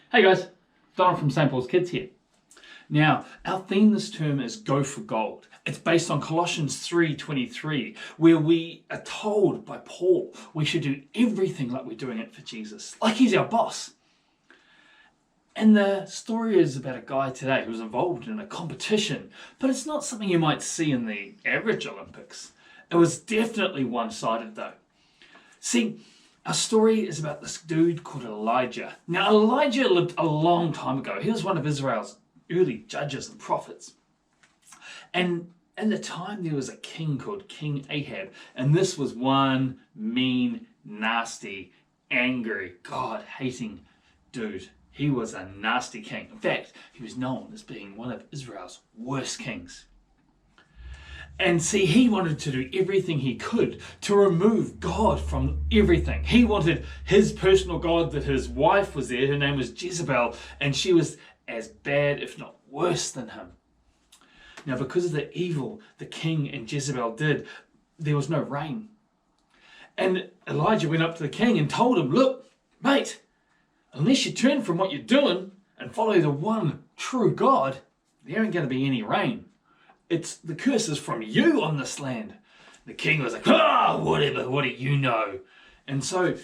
Hey guys, Don from St. Paul's Kids here. Now, our theme this term is Go for Gold. It's based on Colossians 3:23, where we are told by Paul we should do everything like we're doing it for Jesus, like he's our boss. And the story is about a guy today who was involved in a competition, but it's not something you might see in the average Olympics. It was definitely one-sided though. See, our story is about this dude called Elijah. Now, Elijah lived a long time ago. He was one of Israel's early judges and prophets. And in the time, there was a king called King Ahab. And this was one mean, nasty, angry, God-hating dude. He was a nasty king. In fact, he was known as being one of Israel's worst kings. And see, he wanted to do everything he could to remove God from everything. He wanted his personal God, that his wife was there, her name was Jezebel, and she was as bad, if not worse than him. Now, because of the evil the king and Jezebel did, there was no rain. And Elijah went up to the king and told him, look, mate, unless you turn from what you're doing and follow the one true God, there ain't going to be any rain. It's the curse is from you on this land. The king was like, whatever, what do you know? And so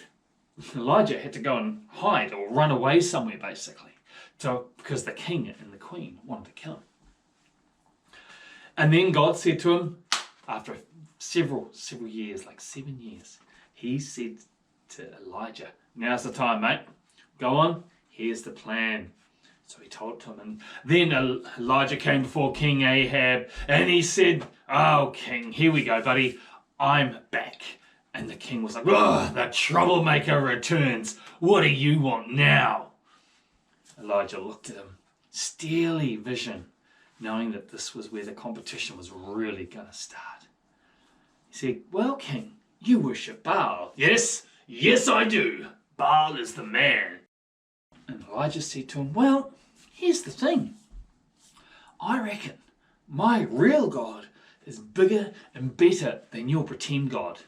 Elijah had to go and hide or run away somewhere, basically, because the king and the queen wanted to kill him. And then God said to him, after several years, like 7 years, he said to Elijah, now's the time, mate. Go on, here's the plan. So he told him, and then Elijah came before King Ahab, and he said, oh, king, here we go, buddy, I'm back. And the king was like, the troublemaker returns. What do you want now? Elijah looked at him, steely vision, knowing that this was where the competition was really going to start. He said, well, king, you worship Baal. Yes, I do. Baal is the man. And Elijah said to him, well, here's the thing. I reckon my real God is bigger and better than your pretend God.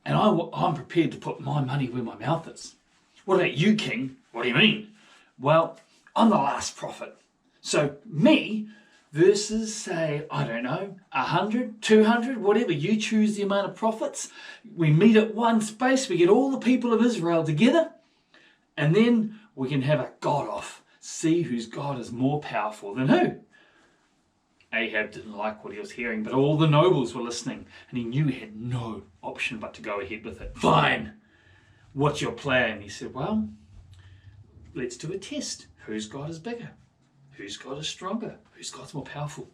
And I'm prepared to put my money where my mouth is. What about you, king? What do you mean? Well, I'm the last prophet. So me versus, say, I don't know, 100, 200, whatever. You choose the amount of prophets. We meet at one space. We get all the people of Israel together. And then we can have a God-off. See whose God is more powerful than who. Ahab didn't like what he was hearing, but all the nobles were listening, and he knew he had no option but to go ahead with it. Fine. What's your plan? He said, well, let's do a test. Whose God is bigger? Whose God is stronger? Whose God's more powerful?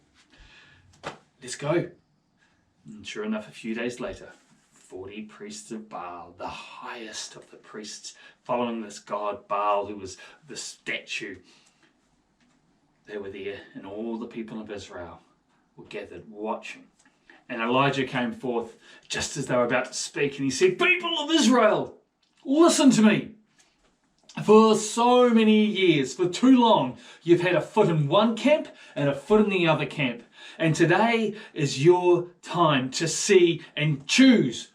Let's go. And sure enough, a few days later, 40 priests of Baal, the highest of the priests, following this god Baal, who was the statue, they were there, and all the people of Israel were gathered watching. And Elijah came forth just as they were about to speak, and he said, people of Israel, listen to me. For so many years, for too long, you've had a foot in one camp and a foot in the other camp. And today is your time to see and choose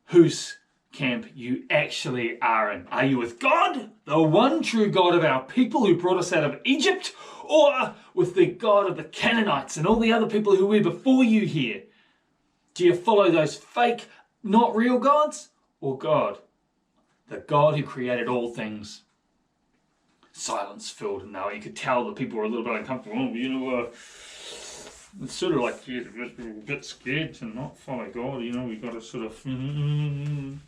whose camp you actually are in. Are you with God, the one true God of our people who brought us out of Egypt, or with the God of the Canaanites and all the other people who were before you here? Do you follow those fake, not real gods, or God, the God who created all things? Silence filled, and now you could tell the people were a little bit uncomfortable. It's sort of like you're a bit scared to not follow God. We've got to sort of. And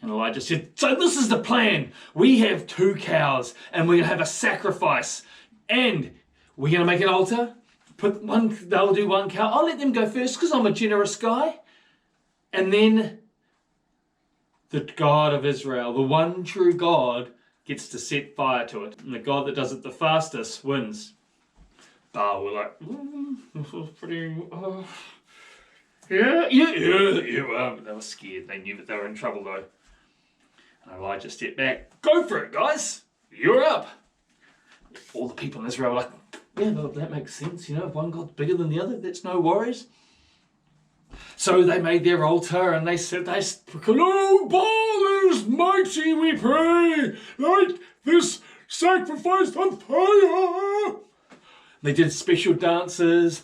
Elijah said, so this is the plan. We have 2 cows, and we're going to have a sacrifice. And we're going to make an altar. They'll do 1 cow. I'll let them go first because I'm a generous guy. And then the God of Israel, the one true God, gets to set fire to it. And the God that does it the fastest wins. Baal were like, this was pretty, yeah. They were scared. They knew that they were in trouble though. And Elijah stepped back. Go for it, guys. You're up. All the people in Israel were like, yeah, well, that makes sense. If one God's bigger than the other, that's no worries. So they made their altar and they said, "No, Baal is mighty, we pray, light this sacrifice on fire. They did special dances.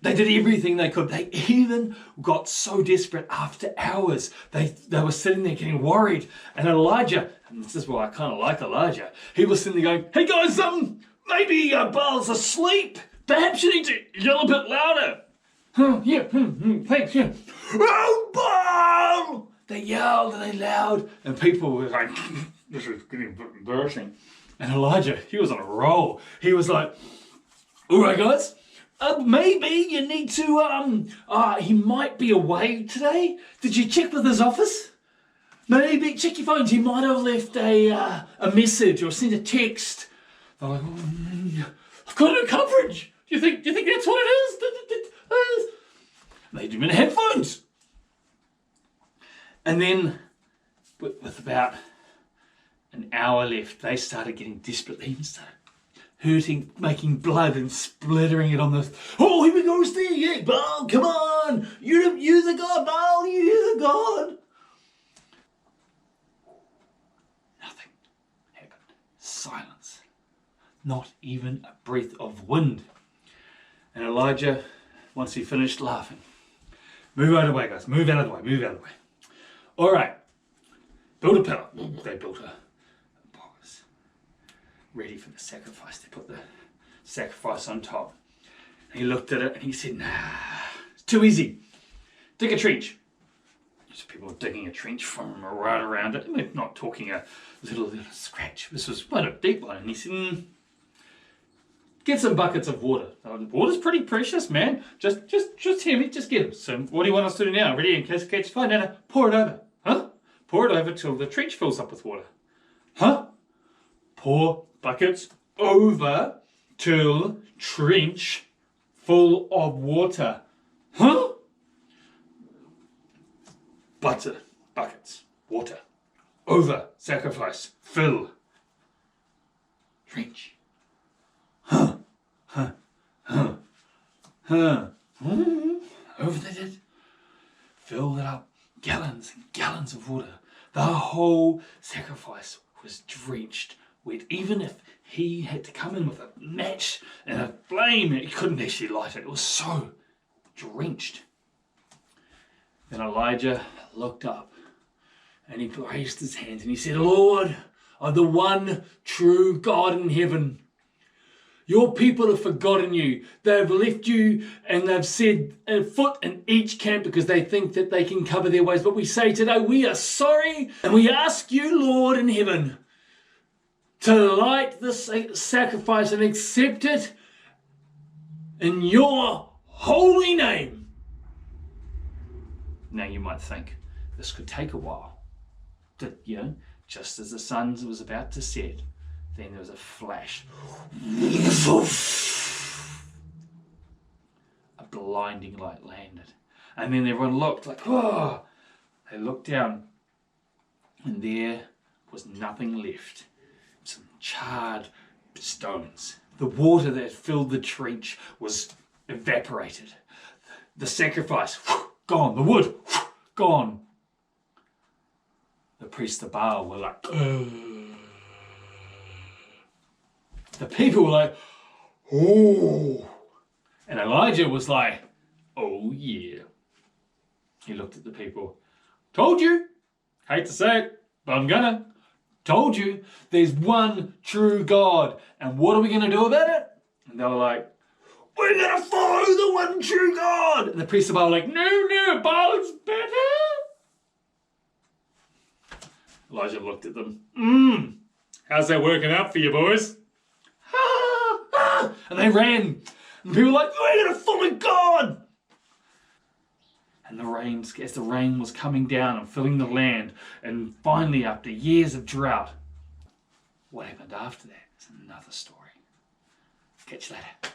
They did everything they could. They even got so desperate after hours. They were sitting there getting worried. And Elijah, and this is why I kind of like Elijah, he was sitting there going, hey guys, maybe Baal's asleep. Perhaps you need to yell a bit louder. Thanks, yeah. Oh, Baal! They yelled and they loud. And people were like, this is getting embarrassing. And Elijah, he was on a roll. He was like, all right, guys. Maybe you need to, he might be away today. Did you check with his office? Maybe check your phones. He might have left a message or sent a text. They're like, I've got no coverage. Do you think that's what it is? They didn't even have headphones. And then, with about an hour left, they started getting desperate. They even started hurting, making blood and splattering it on the... Oh, here we go, Steve! Yeah, Baal, come on! You're the God, Baal! You're the God! Nothing happened. Silence. Not even a breath of wind. And Elijah, once he finished laughing, move out of the way, guys. Move out of the way. Move out of the way. All right. Build a pillar. They built a box ready for the sacrifice. They put the sacrifice on top. And he looked at it and he said, nah, it's too easy. Dig a trench. So people were digging a trench from right around it. We're not talking a little scratch. This was quite a deep one. And he said, get some buckets of water. Water's pretty precious, man. Just hear me, just get them. So what do you want us to do now? Ready in case it catches fire? No, pour it over. Huh? Pour it over till the trench fills up with water. Huh? Pour buckets over till trench full of water. Huh? Buckets, water, over, sacrifice, fill, trench. Over they did. Filled it up. Gallons and gallons of water. The whole sacrifice was drenched wet. Even if he had to come in with a match and a flame, he couldn't actually light it. It was so drenched. Then Elijah looked up and he raised his hands and he said, Lord, of the one true God in heaven, your people have forgotten you. They've left you and they've set a foot in each camp because they think that they can cover their ways. But we say today, we are sorry and we ask you, Lord in heaven, to light this sacrifice and accept it in your holy name. Now you might think this could take a while. Just as the sun was about to set, then there was a flash. A blinding light landed. And then everyone looked like, oh! They looked down and there was nothing left. Some charred stones. The water that filled the trench was evaporated. The sacrifice, gone. The wood, gone. The priests of Baal were like, ugh. The people were like, oh. And Elijah was like, oh yeah. He looked at the people. Told you. Hate to say it, but I'm gonna. Told you. There's one true God. And what are we going to do about it? And they were like, we're going to follow the one true God. And the priests of Baal were like, no, Baal is better. Elijah looked at them. How's that working out for you boys? And they ran. And people were like, we're going to follow God. And as the rain was coming down and filling the land, and finally after years of drought, what happened after that is another story. Catch you later.